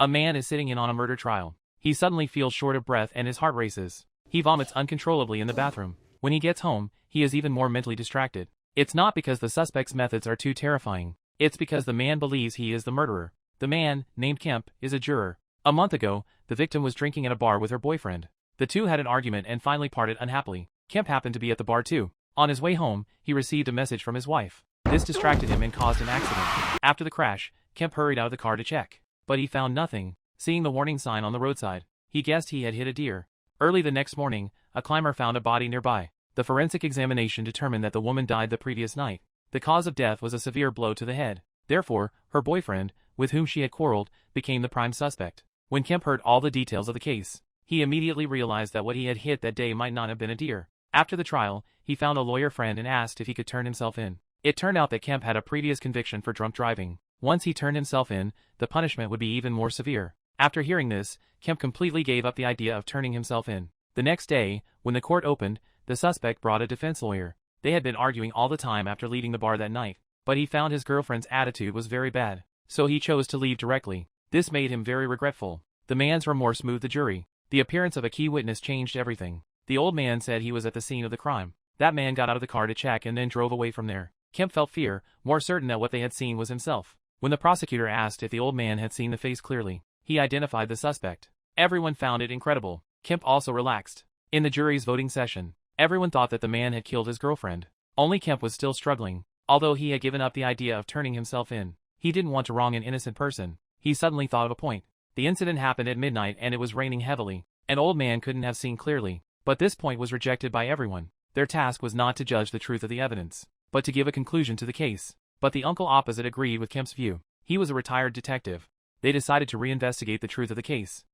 A man is sitting in on a murder trial. He suddenly feels short of breath and his heart races. He vomits uncontrollably in the bathroom. When he gets home, he is even more mentally distracted. It's not because the suspect's methods are too terrifying. It's because the man believes he is the murderer. The man, named Kemp, is a juror. A month ago, the victim was drinking at a bar with her boyfriend. The two had an argument and finally parted unhappily. Kemp happened to be at the bar too. On his way home, he received a message from his wife. This distracted him and caused an accident. After the crash, Kemp hurried out of the car to check. But he found nothing. Seeing the warning sign on the roadside, he guessed he had hit a deer. Early the next morning, a climber found a body nearby. The forensic examination determined that the woman died the previous night. The cause of death was a severe blow to the head. Therefore, her boyfriend, with whom she had quarreled, became the prime suspect. When Kemp heard all the details of the case, he immediately realized that what he had hit that day might not have been a deer. After the trial, he found a lawyer friend and asked if he could turn himself in. It turned out that Kemp had a previous conviction for drunk driving. Once he turned himself in, the punishment would be even more severe. After hearing this, Kemp completely gave up the idea of turning himself in. The next day, when the court opened, the suspect brought a defense lawyer. They had been arguing all the time after leaving the bar that night, but he found his girlfriend's attitude was very bad, so he chose to leave directly. This made him very regretful. The man's remorse moved the jury. The appearance of a key witness changed everything. The old man said he was at the scene of the crime. That man got out of the car to check and then drove away from there. Kemp felt fear, more certain that what they had seen was himself. When the prosecutor asked if the old man had seen the face clearly, he identified the suspect. Everyone found it incredible. Kemp also relaxed. In the jury's voting session, everyone thought that the man had killed his girlfriend. Only Kemp was still struggling. Although he had given up the idea of turning himself in, he didn't want to wrong an innocent person. He suddenly thought of a point. The incident happened at midnight and it was raining heavily. An old man couldn't have seen clearly. But this point was rejected by everyone. Their task was not to judge the truth of the evidence, but to give a conclusion to the case. But the uncle opposite agreed with Kemp's view. He was a retired detective. They decided to reinvestigate the truth of the case.